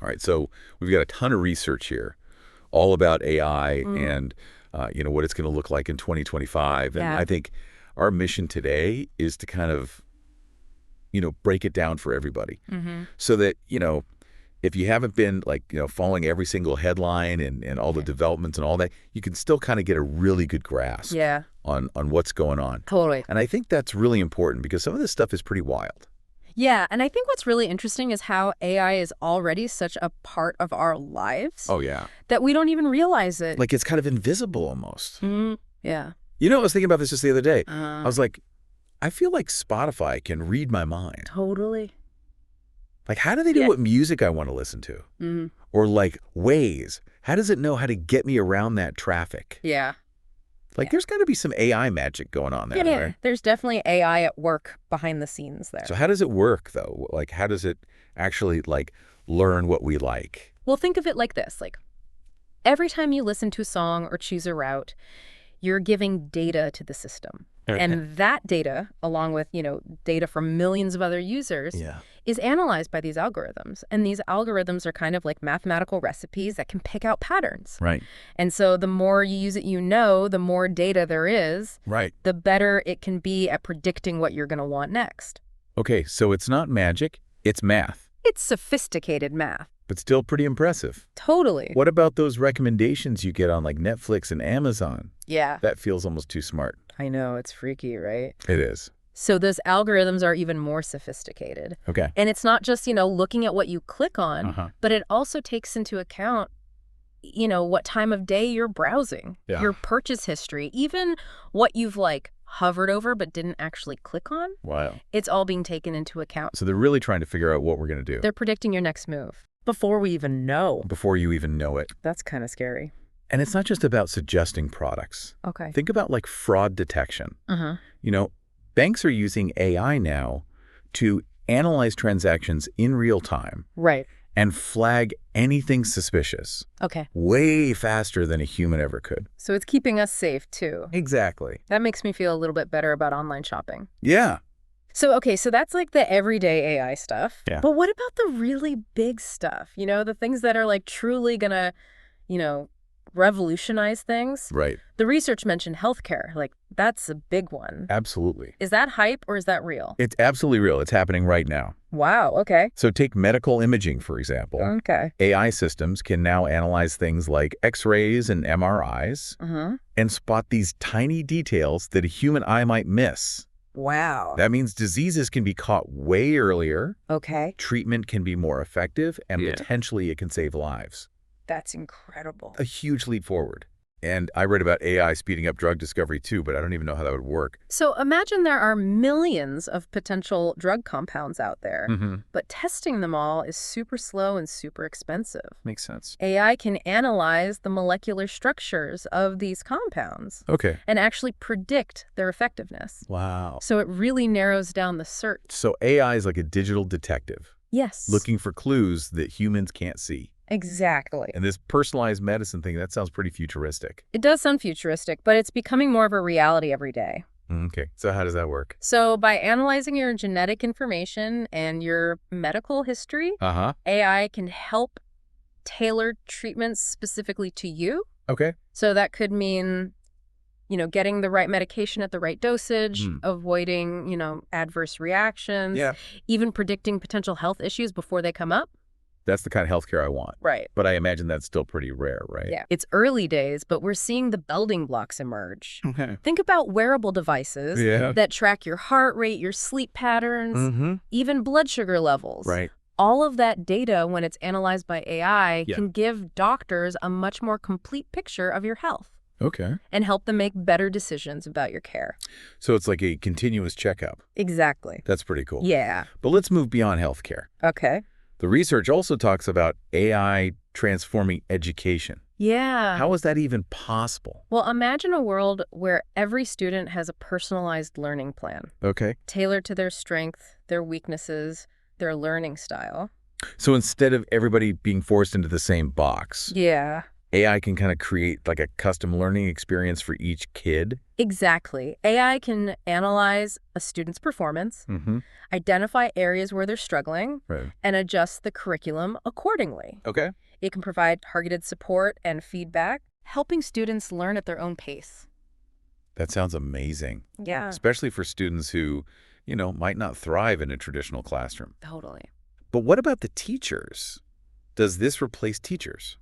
All right, so we've got a ton of research here, all about AI and what it's going to look like in 2025. And Yeah. I think our mission today is to kind of, break it down for everybody so that, if you haven't been following every single headline and all the developments and all that, you can still kind of get a really good grasp Yeah. on what's going on. Totally. And I think that's really important because some of this stuff is pretty wild. Yeah, and I think what's really interesting is how AI is already such a part of our lives Oh, yeah. that we don't even realize it. Like it's kind of invisible almost. Yeah. I was thinking about this just the other day. I was like, I feel like Spotify can read my mind. Totally. Like, how do they know what music I want to listen to? Or like Waze, how does it know how to get me around that traffic? Yeah. Like, there's got to be some AI magic going on there, Yeah. right? There's definitely AI at work behind the scenes there. So how does it work, though? Like, how does it actually, learn what we like? Well, think of it like this. Like, every time you listen to a song or choose a route, you're giving data to the system. Okay. And that data, along with, data from millions of other users, is analyzed by these algorithms. And these algorithms are kind of like mathematical recipes that can pick out patterns. Right. And so the more you use it, the more data there is, Right. the better it can be at predicting what you're going to want next. Okay, so it's not magic, it's math. It's sophisticated math. But still pretty impressive. Totally. What about those recommendations you get on Netflix and Amazon? Yeah. That feels almost too smart. I know, it's freaky, right? It is. So those algorithms are even more sophisticated. Okay. And it's not just, looking at what you click on, but it also takes into account, what time of day you're browsing, your purchase history, even what you've hovered over but didn't actually click on. Wow. It's all being taken into account. So they're really trying to figure out what we're going to do. They're predicting your next move before we even know. Before you even know it. That's kind of scary. And it's not just about suggesting products. Okay. Think about fraud detection. Banks are using AI now to analyze transactions in real time. Right. And flag anything suspicious. Okay. Way faster than a human ever could. So it's keeping us safe, too. Exactly. That makes me feel a little bit better about online shopping. Yeah. So that's the everyday AI stuff. Yeah. But what about the really big stuff? The things that are truly gonna, revolutionize things? Right. The research mentioned healthcare. That's a big one. Absolutely. Is that hype or is that real? It's absolutely real. It's happening right now. Wow, okay. So take medical imaging, for example. Okay. AI systems can now analyze things like X-rays and MRIs and spot these tiny details that a human eye might miss. Wow. That means diseases can be caught way earlier. Okay. Treatment can be more effective, and potentially it can save lives. That's incredible. A huge leap forward. And I read about AI speeding up drug discovery too, but I don't even know how that would work. So imagine there are millions of potential drug compounds out there, but testing them all is super slow and super expensive. Makes sense. AI can analyze the molecular structures of these compounds. Okay. And actually predict their effectiveness. Wow. So it really narrows down the search. So AI is like a digital detective. Yes. Looking for clues that humans can't see. Exactly. And this personalized medicine thing, that sounds pretty futuristic. It does sound futuristic, but it's becoming more of a reality every day. Okay. So how does that work? So by analyzing your genetic information and your medical history, AI can help tailor treatments specifically to you. Okay. So that could mean, getting the right medication at the right dosage, avoiding, adverse reactions, even predicting potential health issues before they come up. That's the kind of healthcare I want. Right. But I imagine that's still pretty rare, right? Yeah. It's early days, but we're seeing the building blocks emerge. Okay. Think about wearable devices that track your heart rate, your sleep patterns, even blood sugar levels. Right. All of that data, when it's analyzed by AI, can give doctors a much more complete picture of your health. Okay. And help them make better decisions about your care. So it's like a continuous checkup. Exactly. That's pretty cool. Yeah. But let's move beyond healthcare. Okay. The research also talks about AI transforming education. Yeah. How is that even possible? Well, imagine a world where every student has a personalized learning plan. Okay. Tailored to their strength, their weaknesses, their learning style. So instead of everybody being forced into the same box, yeah, AI can kind of create like a custom learning experience for each kid? Exactly. AI can analyze a student's performance, identify areas where they're struggling, and adjust the curriculum accordingly. Okay. It can provide targeted support and feedback, helping students learn at their own pace. That sounds amazing. Yeah. Especially for students who, might not thrive in a traditional classroom. Totally. But what about the teachers? Does this replace teachers?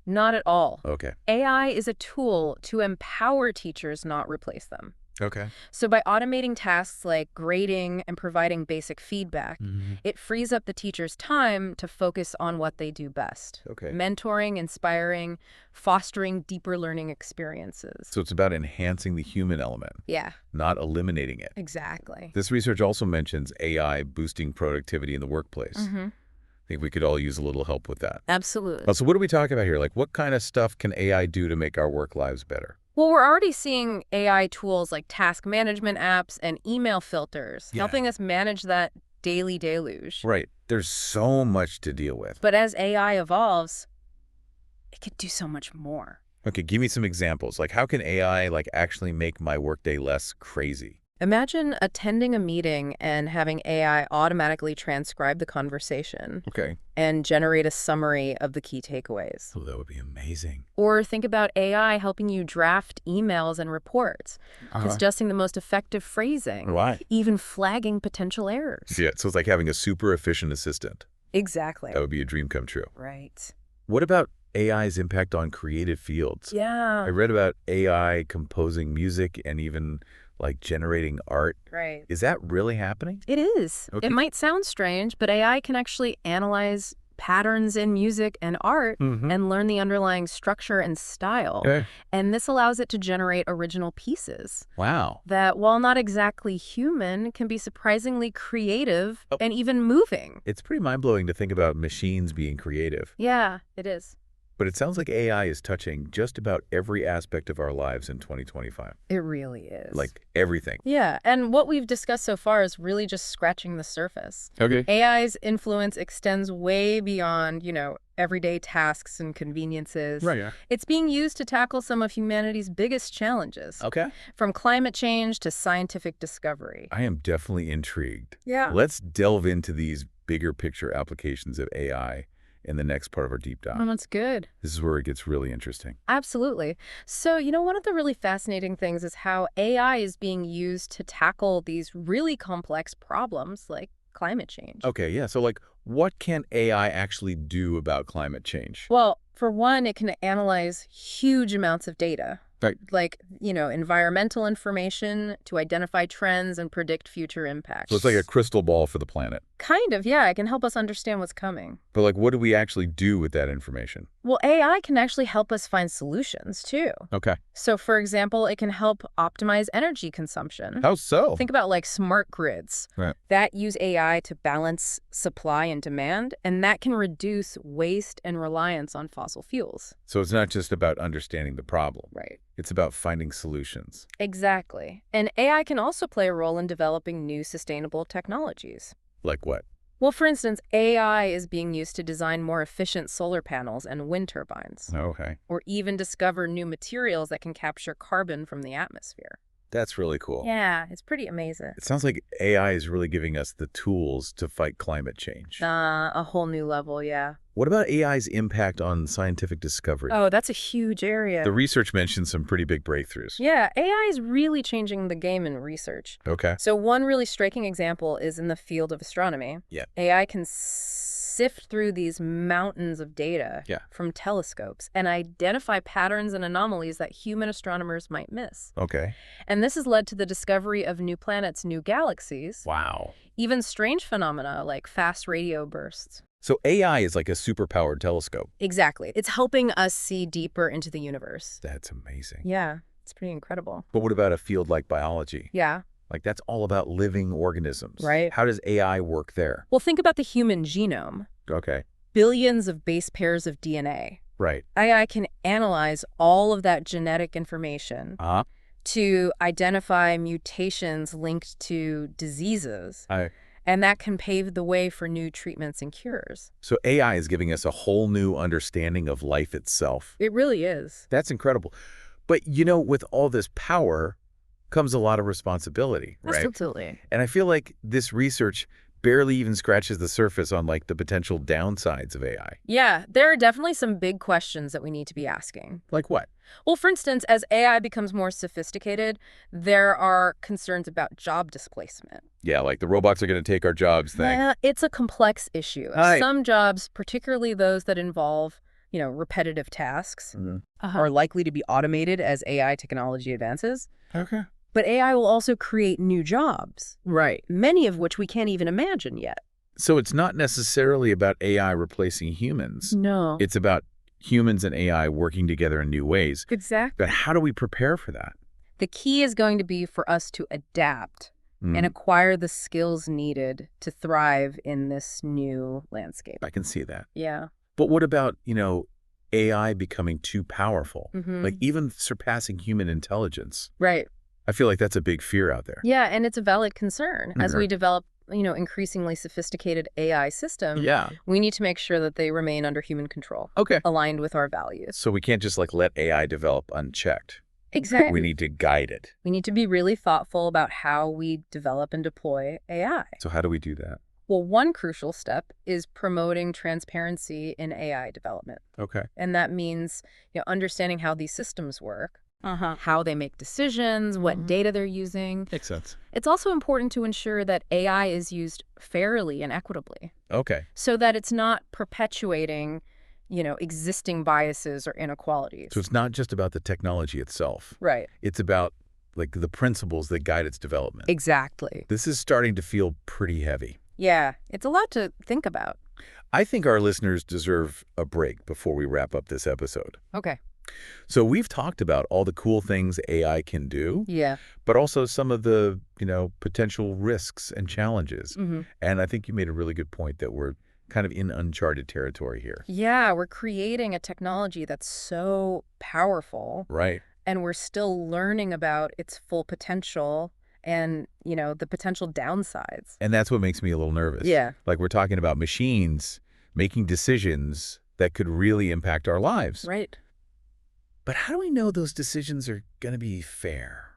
Not at all. Okay. AI is a tool to empower teachers, not replace them. Okay. So by automating tasks like grading and providing basic feedback, it frees up the teacher's time to focus on what they do best. Okay. Mentoring, inspiring, fostering deeper learning experiences. So it's about enhancing the human element. Yeah. Not eliminating it. Exactly. This research also mentions AI boosting productivity in the workplace. I think we could all use a little help with that. Absolutely. So what are we talking about here? Like, what kind of stuff can AI do to make our work lives better? Well, we're already seeing AI tools like task management apps and email filters helping us manage that daily deluge. Right. There's so much to deal with. But as AI evolves, it could do so much more. Okay, give me some examples. Like, how can AI actually make my workday less crazy? Imagine attending a meeting and having AI automatically transcribe the conversation and generate a summary of the key takeaways. Oh, that would be amazing. Or think about AI helping you draft emails and reports, suggesting the most effective phrasing, even flagging potential errors. Yeah, so it's like having a super efficient assistant. Exactly. That would be a dream come true. Right. What about AI's impact on creative fields? Yeah. I read about AI composing music and even generating art. Right. Is that really happening? It is. Okay. It might sound strange, but AI can actually analyze patterns in music and art and learn the underlying structure and style. And this allows it to generate original pieces. Wow. That, while not exactly human, can be surprisingly creative and even moving. It's pretty mind-blowing to think about machines being creative. Yeah, it is. But it sounds like AI is touching just about every aspect of our lives in 2025. It really is. Like everything. Yeah, and what we've discussed so far is really just scratching the surface. Okay. AI's influence extends way beyond, everyday tasks and conveniences. Right, yeah. It's being used to tackle some of humanity's biggest challenges. Okay. From climate change to scientific discovery. I am definitely intrigued. Yeah. Let's delve into these bigger picture applications of AI in the next part of our deep dive. Oh, that's good. This is where it gets really interesting. Absolutely. So, one of the really fascinating things is how AI is being used to tackle these really complex problems like climate change. Okay, yeah. So, what can AI actually do about climate change? Well, for one, it can analyze huge amounts of data. Right. Like, environmental information to identify trends and predict future impacts. So it's like a crystal ball for the planet. Kind of, yeah. It can help us understand what's coming. But what do we actually do with that information? Well, AI can actually help us find solutions, too. Okay. So, for example, it can help optimize energy consumption. How so? Think about smart grids that use AI to balance supply and demand, and that can reduce waste and reliance on fossil fuels. So it's not just about understanding the problem. Right. It's about finding solutions. Exactly. And AI can also play a role in developing new sustainable technologies. Like what? Well, for instance, AI is being used to design more efficient solar panels and wind turbines. Okay. Or even discover new materials that can capture carbon from the atmosphere. That's really cool. Yeah, it's pretty amazing. It sounds like AI is really giving us the tools to fight climate change. A whole new level, yeah. What about AI's impact on scientific discovery? Oh, that's a huge area. The research mentions some pretty big breakthroughs. Yeah, AI is really changing the game in research. Okay. So one really striking example is in the field of astronomy. Yeah. AI can sift through these mountains of data from telescopes and identify patterns and anomalies that human astronomers might miss. Okay. And this has led to the discovery of new planets, new galaxies. Wow. Even strange phenomena like fast radio bursts. So AI is like a superpowered telescope. Exactly. It's helping us see deeper into the universe. That's amazing. Yeah, it's pretty incredible. But what about a field like biology? Yeah. That's all about living organisms. Right. How does AI work there? Well, think about the human genome. Okay. Billions of base pairs of DNA. Right. AI can analyze all of that genetic information to identify mutations linked to diseases And that can pave the way for new treatments and cures. So AI is giving us a whole new understanding of life itself. It really is. That's incredible. But, with all this power comes a lot of responsibility, right? Absolutely. And I feel like this research barely even scratches the surface on the potential downsides of AI. Yeah, there are definitely some big questions that we need to be asking. Like what? Well, for instance, as AI becomes more sophisticated, there are concerns about job displacement. Yeah, like the robots are going to take our jobs thing. Yeah, it's a complex issue. Right. Some jobs, particularly those that involve, repetitive tasks, are likely to be automated as AI technology advances. Okay. But AI will also create new jobs. Right. Many of which we can't even imagine yet. So it's not necessarily about AI replacing humans. No. It's about humans and AI working together in new ways. Exactly. But how do we prepare for that? The key is going to be for us to adapt and acquire the skills needed to thrive in this new landscape. I can see that. Yeah. But what about, AI becoming too powerful? Like even surpassing human intelligence? Right. I feel like that's a big fear out there. Yeah, and it's a valid concern. As we develop, increasingly sophisticated AI systems, we need to make sure that they remain under human control. Okay. Aligned with our values. So we can't just let AI develop unchecked. Exactly. We need to guide it. We need to be really thoughtful about how we develop and deploy AI. So how do we do that? Well, one crucial step is promoting transparency in AI development. Okay. And that means, understanding how these systems work. How they make decisions, what data they're using. Makes sense. It's also important to ensure that AI is used fairly and equitably. Okay. So that it's not perpetuating, existing biases or inequalities. So it's not just about the technology itself. Right. It's about the principles that guide its development. Exactly. This is starting to feel pretty heavy. Yeah, it's a lot to think about. I think our listeners deserve a break before we wrap up this episode. Okay. So we've talked about all the cool things AI can do, but also some of the, potential risks and challenges. And I think you made a really good point that we're kind of in uncharted territory here. Yeah, we're creating a technology that's so powerful. Right. And we're still learning about its full potential and, the potential downsides. And that's what makes me a little nervous. Yeah. Like we're talking about machines making decisions that could really impact our lives. Right. But how do we know those decisions are going to be fair?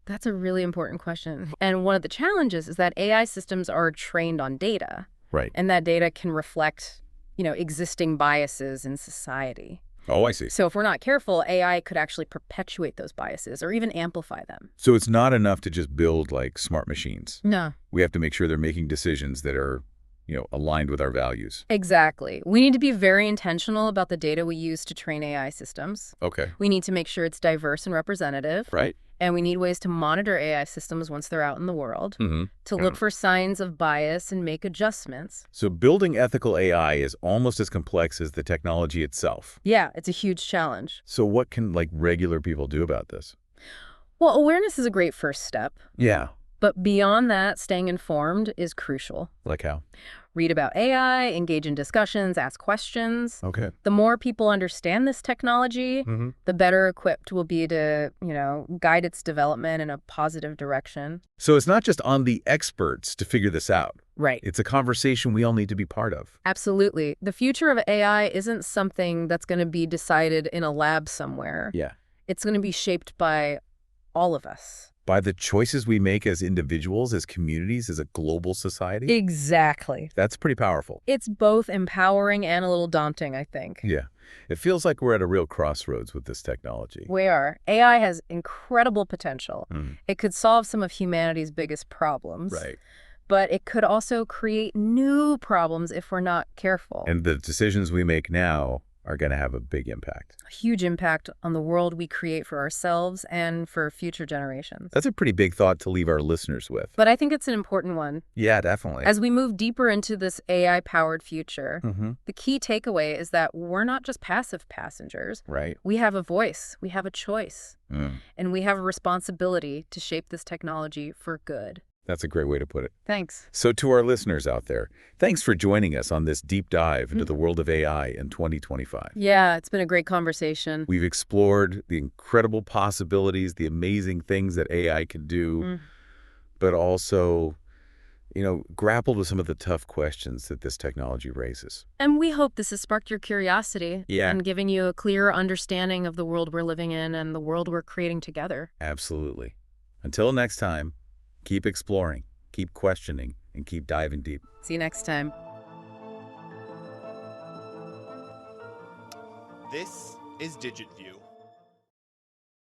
That's a really important question. And one of the challenges is that AI systems are trained on data. Right. And that data can reflect, existing biases in society. Oh, I see. So if we're not careful, AI could actually perpetuate those biases or even amplify them. So it's not enough to just build smart machines. No. We have to make sure they're making decisions that are aligned with our values. Exactly. We need to be very intentional about the data we use to train AI systems. Okay. We need to make sure it's diverse and representative. Right. And we need ways to monitor AI systems once they're out in the world, to look for signs of bias and make adjustments. So building ethical AI is almost as complex as the technology itself. Yeah, it's a huge challenge. So what can regular people do about this? Well, awareness is a great first step. Yeah. But beyond that, staying informed is crucial. Like how? Read about AI, engage in discussions, ask questions. Okay. The more people understand this technology, the better equipped we'll be to, guide its development in a positive direction. So it's not just on the experts to figure this out. Right. It's a conversation we all need to be part of. Absolutely. The future of AI isn't something that's going to be decided in a lab somewhere. Yeah. It's going to be shaped by all of us. By the choices we make as individuals, as communities, as a global society? Exactly. That's pretty powerful. It's both empowering and a little daunting, I think. Yeah. It feels like we're at a real crossroads with this technology. We are. AI has incredible potential. It could solve some of humanity's biggest problems. Right. But it could also create new problems if we're not careful. And the decisions we make now are going to have a big impact. A huge impact on the world we create for ourselves and for future generations. That's a pretty big thought to leave our listeners with. But I think it's an important one. Yeah, definitely. As we move deeper into this AI-powered future, the key takeaway is that we're not just passive passengers. Right. We have a voice, we have a choice, and we have a responsibility to shape this technology for good. That's a great way to put it. Thanks. So to our listeners out there, thanks for joining us on this deep dive into the world of AI in 2025. Yeah, it's been a great conversation. We've explored the incredible possibilities, the amazing things that AI can do, but also, grappled with some of the tough questions that this technology raises. And we hope this has sparked your curiosity and given you a clearer understanding of the world we're living in and the world we're creating together. Absolutely. Until next time, keep exploring, keep questioning, and keep diving deep. See you next time. This is DigitView.